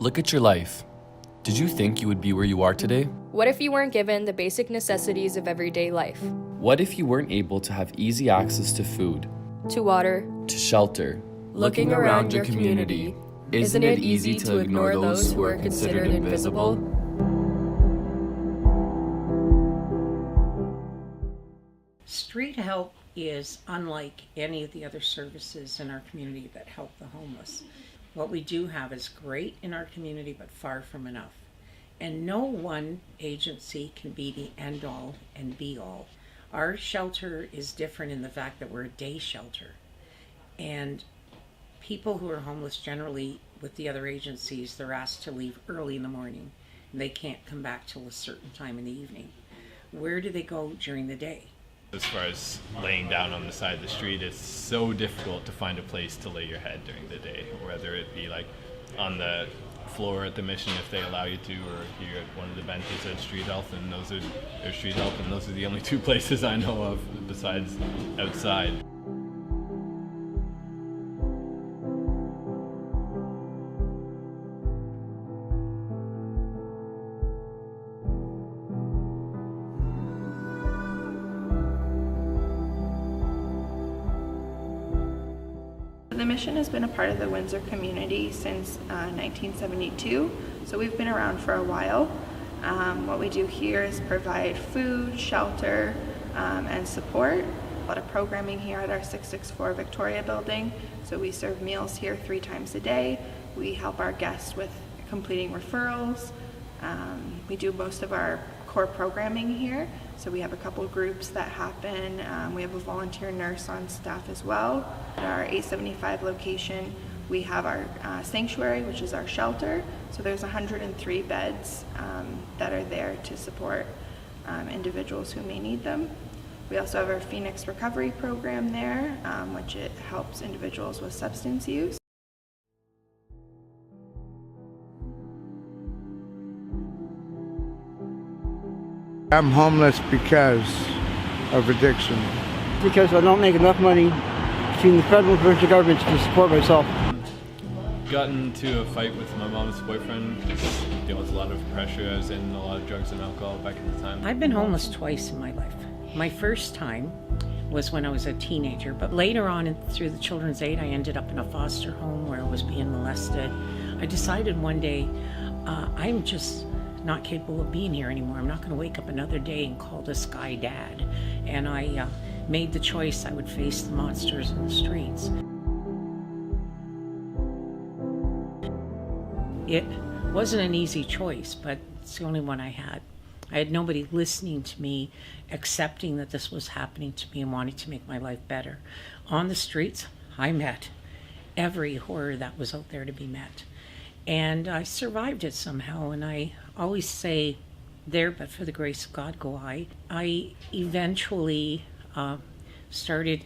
Look at your life. Did you think you would be where you are today? What if you weren't given the basic necessities of everyday life? What if you weren't able to have easy access to food, To water, to shelter? looking around your community, isn't it easy to ignore those who are considered invisible? Street help is unlike any of the other services in our community that help the homeless. What we do have is great in our community, but far from enough. And no one agency can be the end all and be all. Our shelter is different in the fact that we're a day shelter. And people who are homeless generally with the other agencies, they're asked to leave early in the morning and they can't come back till a certain time in the evening. Where do they go during the day? As far as laying down on the side of the street, it's so difficult to find a place to lay your head during the day, whether it be like on the floor at the mission if they allow you to, or here at one of the benches at Street Health, and those are the only two places I know of besides outside. The mission has been a part of the Windsor community since 1972, so we've been around for a while. What we do here is provide food, shelter, and support. A lot of programming here at our 664 Victoria building, so we serve meals here 3 times a day. We help our guests with completing referrals. We do most of our core programming here, so we have a couple groups that happen. We have a volunteer nurse on staff as well. At our 875 location, we have our sanctuary, which is our shelter. So there's 103 beds that are there to support individuals who may need them. We also have our Phoenix Recovery Program there, which it helps individuals with substance use. I'm homeless because of addiction. Because I don't make enough money between the federal and provincial governments to support myself. Got into a fight with my mom's boyfriend, just dealing with a lot of pressure. I was in a lot of drugs and alcohol back at the time. I've been homeless twice in my life. My first time was when I was a teenager, but later on through the Children's Aid, I ended up in a foster home where I was being molested. I decided one day, I'm just not capable of being here anymore. I'm not going to wake up another day and call this guy dad. And I made the choice I would face the monsters in the streets. It wasn't an easy choice, but it's the only one I had. I had nobody listening to me, accepting that this was happening to me and wanting to make my life better. On the streets, I met every horror that was out there to be met. And I survived it somehow, and I always say, there but for the grace of God go I. I eventually started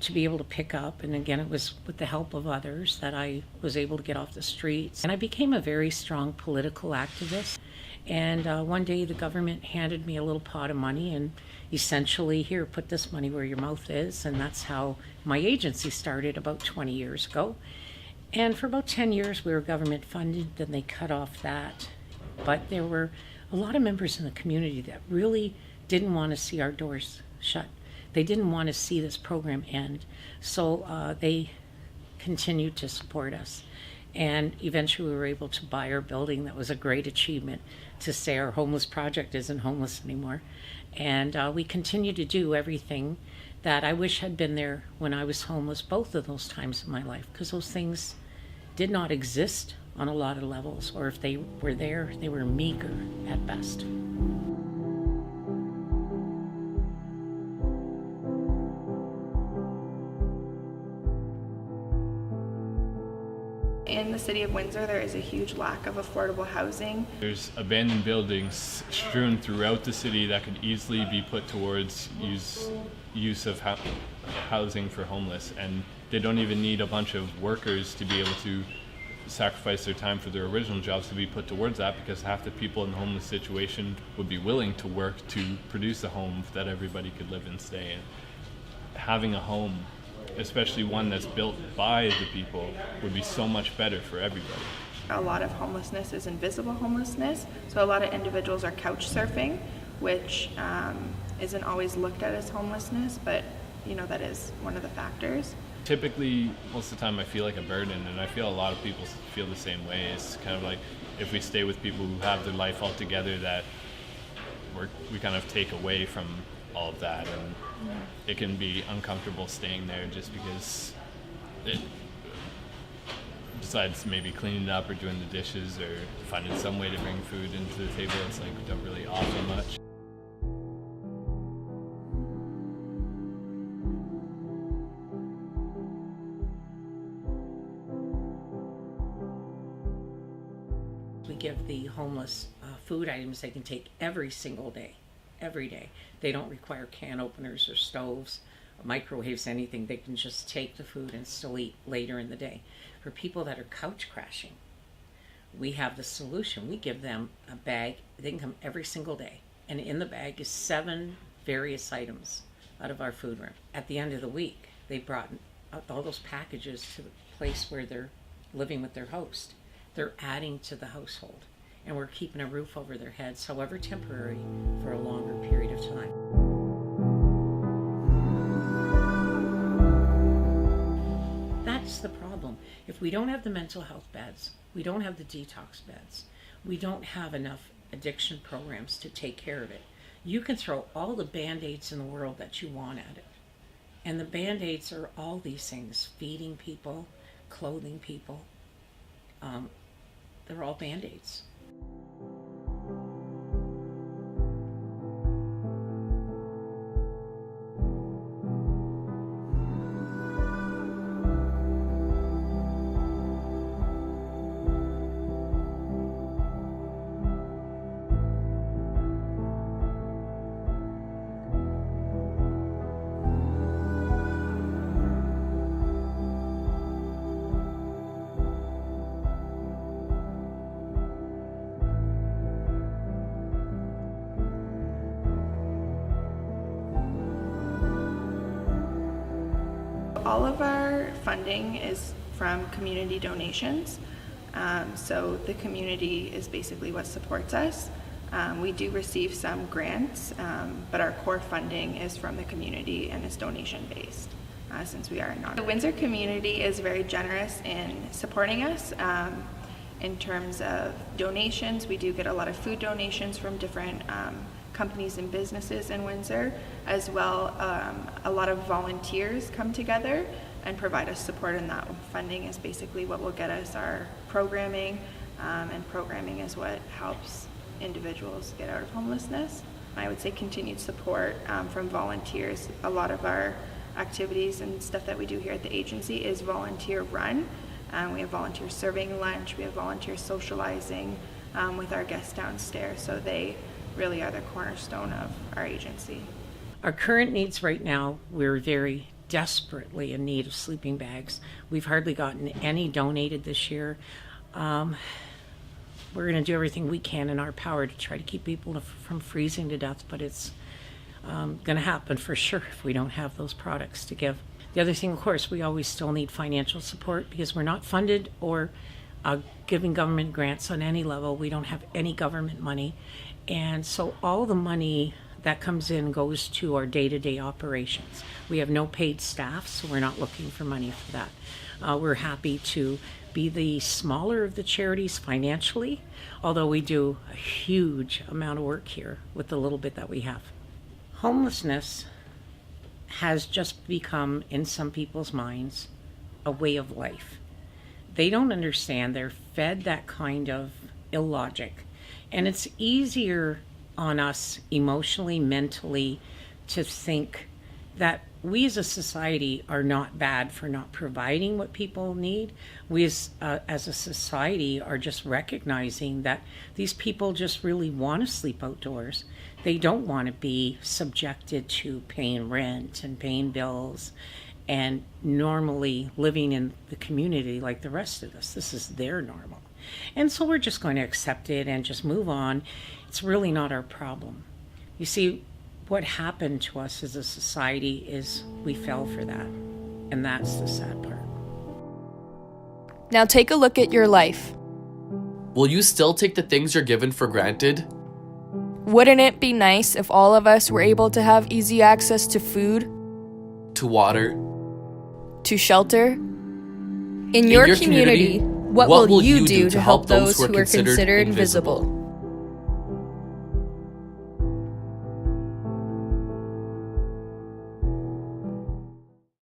to be able to pick up, and again it was with the help of others that I was able to get off the streets. And I became a very strong political activist. And one day the government handed me a little pot of money and essentially, here, put this money where your mouth is. And that's how my agency started about 20 years ago. And for about 10 years we were government funded, then they cut off that. But there were a lot of members in the community that really didn't want to see our doors shut. They didn't want to see this program end. So they continued to support us. And eventually we were able to buy our building. That was a great achievement to say our homeless project isn't homeless anymore. And we continue to do everything that I wish had been there when I was homeless, both of those times in my life, because those things did not exist on a lot of levels, or if they were there, they were meager at best. In the city of Windsor, there is a huge lack of affordable housing. There's abandoned buildings strewn throughout the city that could easily be put towards use of housing for homeless, and they don't even need a bunch of workers to be able to sacrifice their time for their original jobs to be put towards that, because half the people in the homeless situation would be willing to work to produce a home that everybody could live and stay in. Having a home, especially one that's built by the people, would be so much better for everybody. A lot of homelessness is invisible homelessness, so a lot of individuals are couch surfing, which isn't always looked at as homelessness, but that is one of the factors. Typically, most of the time I feel like a burden, and I feel a lot of people feel the same way. It's kind of like if we stay with people who have their life all together, that we kind of take away from all of that, and it can be uncomfortable staying there just because besides maybe cleaning up or doing the dishes or finding some way to bring food into the table, it's like we don't really offer much. We give the homeless food items they can take every single day, every day. They don't require can openers or stoves, microwaves, anything. They can just take the food and still eat later in the day. For people that are couch crashing, we have the solution. We give them a bag. They can come every single day, and in the bag is 7 various items out of our food room. At the end of the week, they brought all those packages to the place where they're living with their host. They're adding to the household, and we're keeping a roof over their heads, however temporary, for a longer period of time. That's the problem. If we don't have the mental health beds, we don't have the detox beds, we don't have enough addiction programs to take care of it. You can throw all the Band-Aids in the world that you want at it. And the Band-Aids are all these things: feeding people, clothing people. They're all Band-Aids. All of our funding is from community donations. So the community is basically what supports us. We do receive some grants, but our core funding is from the community and is donation based, since we are not. The Windsor community is very generous in supporting us. In terms of donations, we do get a lot of food donations from different companies and businesses in Windsor, as well. A lot of volunteers come together and provide us support, and that funding is basically what will get us our programming, and programming is what helps individuals get out of homelessness. I would say continued support from volunteers. A lot of our activities and stuff that we do here at the agency is volunteer run. We have volunteers serving lunch, we have volunteers socializing with our guests downstairs, so they really are the cornerstone of our agency. Our current needs right now, we're very desperately in need of sleeping bags. We've hardly gotten any donated this year. We're going to do everything we can in our power to try to keep people from freezing to death, but it's going to happen for sure if we don't have those products to give. The other thing, of course, we always still need financial support because we're not funded or giving government grants on any level. We don't have any government money. And so all the money that comes in goes to our day-to-day operations. We have no paid staff, so we're not looking for money for that. We're happy to be the smaller of the charities financially, although we do a huge amount of work here with the little bit that we have. Homelessness has just become, in some people's minds, a way of life. They don't understand. They're fed that kind of illogic. And it's easier on us emotionally, mentally, to think that we as a society are not bad for not providing what people need. We as a society are just recognizing that these people just really want to sleep outdoors. They don't want to be subjected to paying rent and paying bills and normally living in the community like the rest of us. This is their normal. And so we're just going to accept it and just move on. It's really not our problem. You see, what happened to us as a society is we fell for that. And that's the sad part. Now take a look at your life. Will you still take the things you're given for granted? Wouldn't it be nice if all of us were able to have easy access to food, To water? to shelter? In your community, what will you do to help those who are considered invisible?